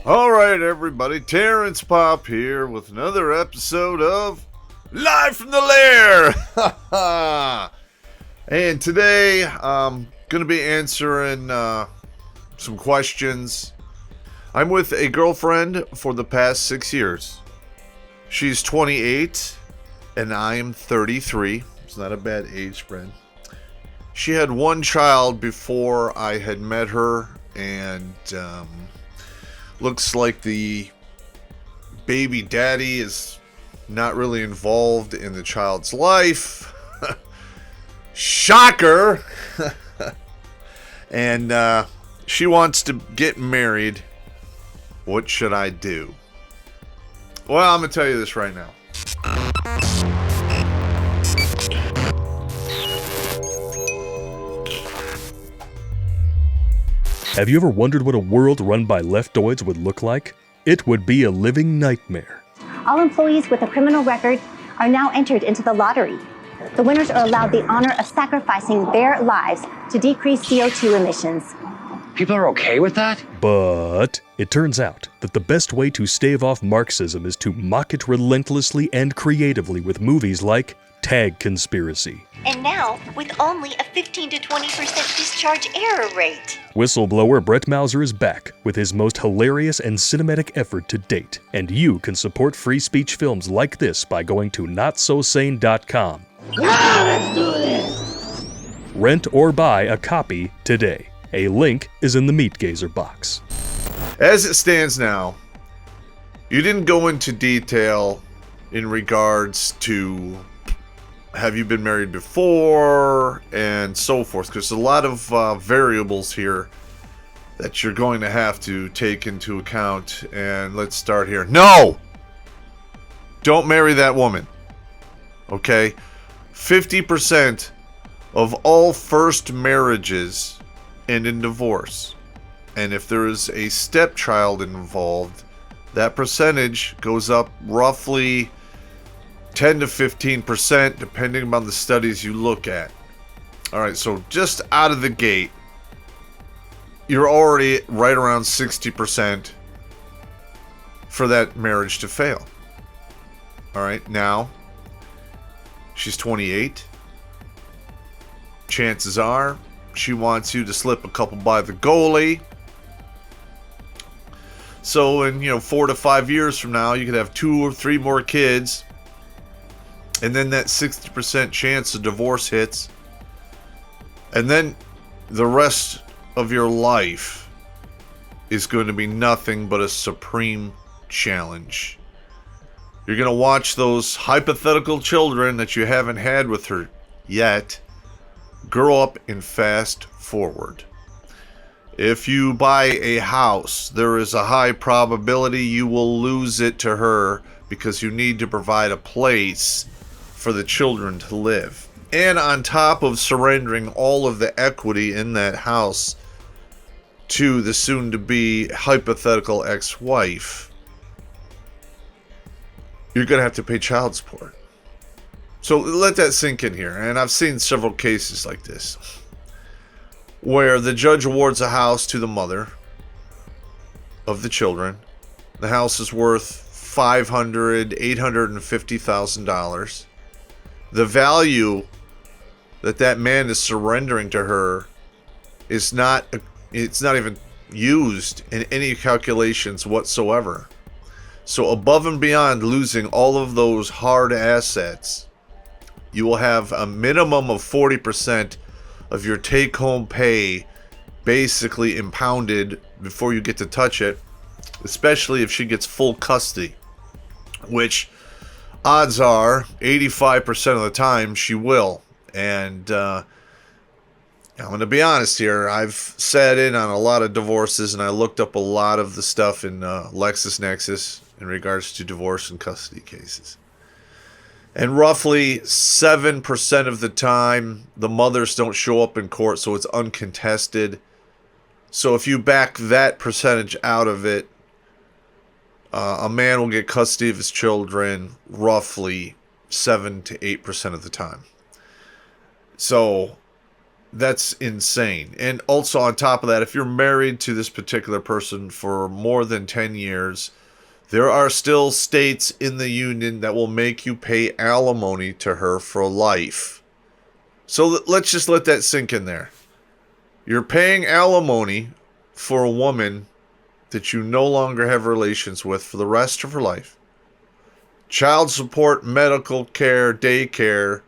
Alright, everybody, Terrence Popp here with another episode of Live from the Lair! And today, I'm going to be answering some questions. I'm with a girlfriend for the past 6 years. She's 28, and I am 33. It's not a bad age spread. She had one child before I had met her, and looks like the baby daddy is not really involved in the child's life. Shocker! And she wants to get married. What should I do? Well, I'm going to tell you this right now. Have you ever wondered what a world run by leftoids would look like? It would be a living nightmare. All employees with a criminal record are now entered into the lottery. The winners are allowed the honor of sacrificing their lives to decrease CO2 emissions. People are okay with that? But it turns out that the best way to stave off Marxism is to mock it relentlessly and creatively with movies like Tag Conspiracy. And now, with only a 15 to 20% discharge error rate. Whistleblower Brett Mauser is back with his most hilarious and cinematic effort to date. And you can support free speech films like this by going to notsosane.com. Let's do this! Rent or buy a copy today. A link is in the Meat Gazer box. As it stands now, you didn't go into detail in regards to have you been married before and so forth, because there's a lot of variables here that you're going to have to take into account. And let's start here. No! Don't marry that woman. Okay? 50% of all first marriages end in divorce. And if there is a stepchild involved, that percentage goes up roughly 10 to 15%, depending upon the studies you look at. Alright, so just out of the gate, you're already right around 60% for that marriage to fail. Alright, now, she's 28. Chances are, she wants you to slip a couple by the goalie. So in, 4 to 5 years from now, you could have 2 or 3 more kids. And then that 60% chance of divorce hits. And then the rest of your life is going to be nothing but a supreme challenge. You're going to watch those hypothetical children that you haven't had with her yet grow up and fast forward. If you buy a house, there is a high probability you will lose it to her because you need to provide a place for the children to live. And on top of surrendering all of the equity in that house to the soon-to-be hypothetical ex-wife, you're going to have to pay child support. So let that sink in here. And I've seen several cases like this, where the judge awards a house to the mother of the children. The house is worth $500,000, $850,000. The value that man is surrendering to her is not even used in any calculations whatsoever. So above and beyond losing all of those hard assets, you will have a minimum of 40% of your take-home pay basically impounded before you get to touch it, especially if she gets full custody, which odds are 85% of the time she will. And I'm going to be honest here. I've sat in on a lot of divorces, and I looked up a lot of the stuff in LexisNexis in regards to divorce and custody cases. And roughly 7% of the time, the mothers don't show up in court, so it's uncontested. So if you back that percentage out of it, a man will get custody of his children roughly 7 to 8% of the time. So that's insane. And also on top of that, if you're married to this particular person for more than 10 years, there are still states in the union that will make you pay alimony to her for life. So let's just let that sink in there. You're paying alimony for a woman that you no longer have relations with for the rest of her life. Child support, medical care, daycare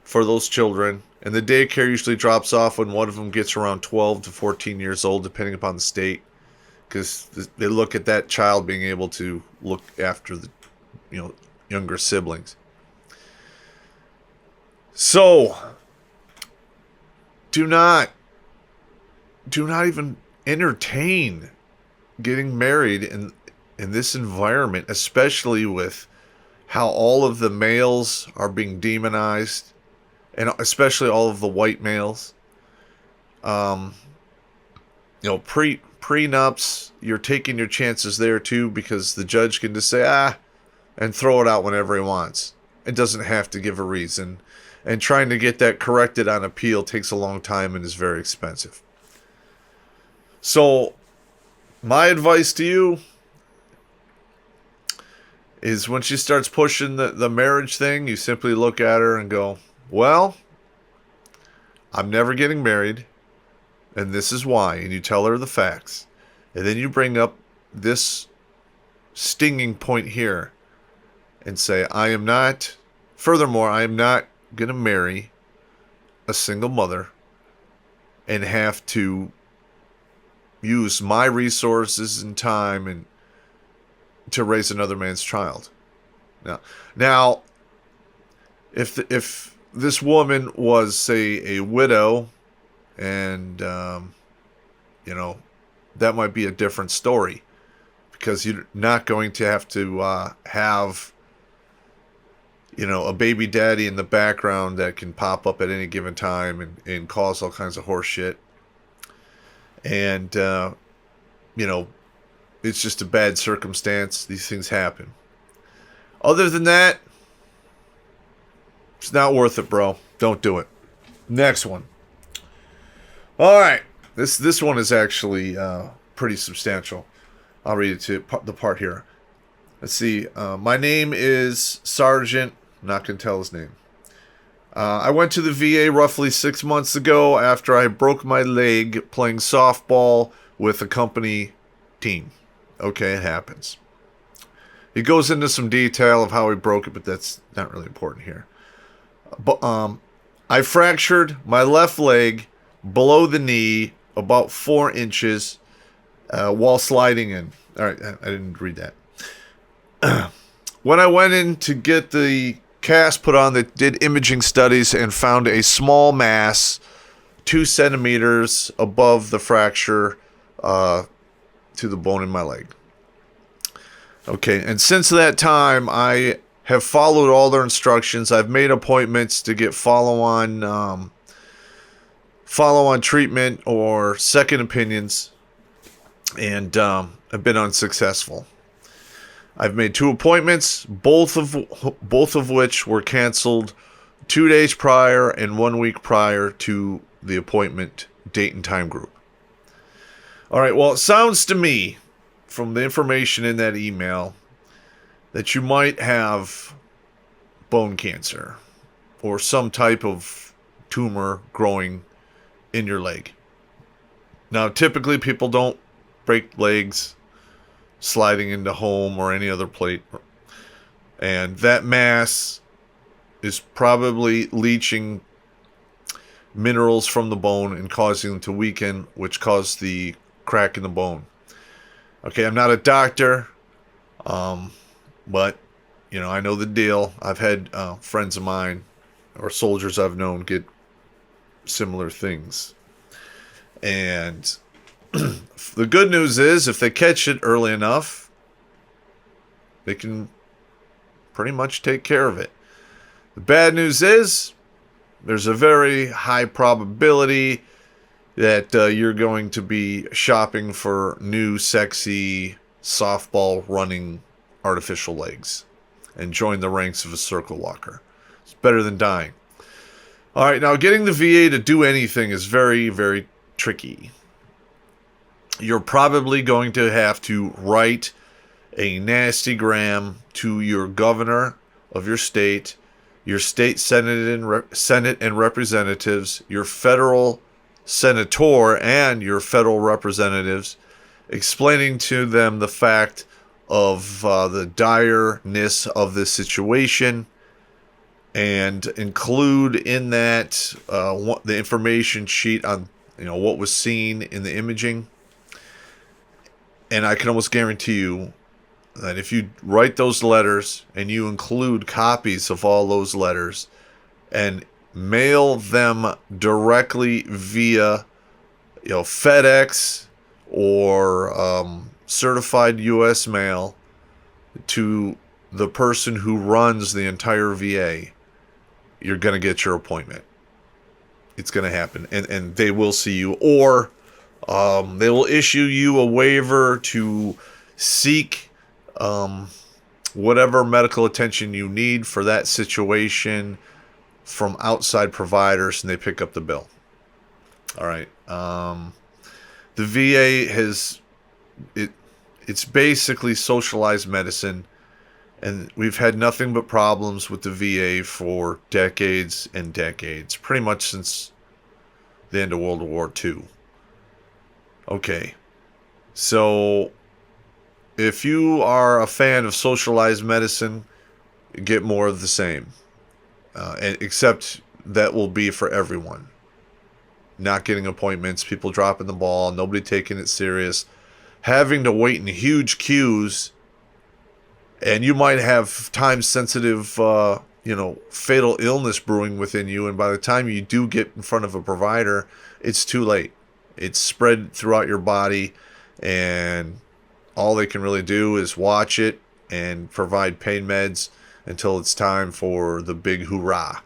for those children. And the daycare usually drops off when one of them gets around 12 to 14 years old, depending upon the state. Because they look at that child being able to look after the, younger siblings. So, do not even entertain getting married in this environment, especially with how all of the males are being demonized, and especially all of the white males. Prenups, you're taking your chances there too, because the judge can just say, and throw it out whenever he wants. It doesn't have to give a reason. And trying to get that corrected on appeal takes a long time and is very expensive. So, my advice to you is when she starts pushing the marriage thing, you simply look at her and go, well, I'm never getting married, and this is why. And you tell her the facts. And then you bring up this stinging point here and say, furthermore, I am not going to marry a single mother and have to use my resources and time and to raise another man's child. Now, if this woman was, say, a widow, and that might be a different story, because you're not going to have have a baby daddy in the background that can pop up at any given time and cause all kinds of horse shit. And it's just a bad circumstance. These things happen. Other than that, it's not worth it, bro. Don't do it. Next one. All right. This one is actually pretty substantial. I'll read it to the part here. Let's see. My name is Sergeant. I'm not going to tell his name. I went to the VA roughly 6 months ago after I broke my leg playing softball with a company team. Okay, it happens. He goes into some detail of how he broke it, but that's not really important here. But I fractured my left leg below the knee about 4 inches while sliding in. All right, I didn't read that. When I went in to get the cast put on, that did imaging studies and found a small mass 2 centimeters above the fracture to the bone in my leg. Okay, and since that time, I have followed all their instructions. I've made appointments to get follow-on treatment or second opinions, and I've been unsuccessful. I've made 2 appointments, both of which were canceled 2 days prior and 1 week prior to the appointment date and time group. All right, well, it sounds to me, from the information in that email, that you might have bone cancer or some type of tumor growing in your leg. Now, typically people don't break legs sliding into home or any other plate, and that mass is probably leaching minerals from the bone and causing them to weaken, which caused the crack in the bone. Okay, I'm not a doctor, but I know the deal. I've had friends of mine or soldiers I've known get similar things. And the good news is, if they catch it early enough, they can pretty much take care of it. The bad news is, there's a very high probability that you're going to be shopping for new, sexy, softball running artificial legs and join the ranks of a circle walker. It's better than dying. All right, now getting the VA to do anything is very, very tricky. You're probably going to have to write a nasty gram to your governor of your state Senate and representatives, your federal senator and your federal representatives, explaining to them the fact of the direness of this situation, and include in that the information sheet on what was seen in the imaging. And I can almost guarantee you that if you write those letters and you include copies of all those letters and mail them directly via FedEx or certified U.S. mail to the person who runs the entire VA, you're going to get your appointment. It's going to happen, and they will see you, or they will issue you a waiver to seek whatever medical attention you need for that situation from outside providers, and they pick up the bill. All right. The VA it's basically socialized medicine, and we've had nothing but problems with the VA for decades and decades, pretty much since the end of World War II. Okay, so if you are a fan of socialized medicine, get more of the same. Except that will be for everyone. Not getting appointments, people dropping the ball, nobody taking it serious, having to wait in huge queues, and you might have time-sensitive, fatal illness brewing within you, and by the time you do get in front of a provider, it's too late. It's spread throughout your body, and all they can really do is watch it and provide pain meds until it's time for the big hoorah.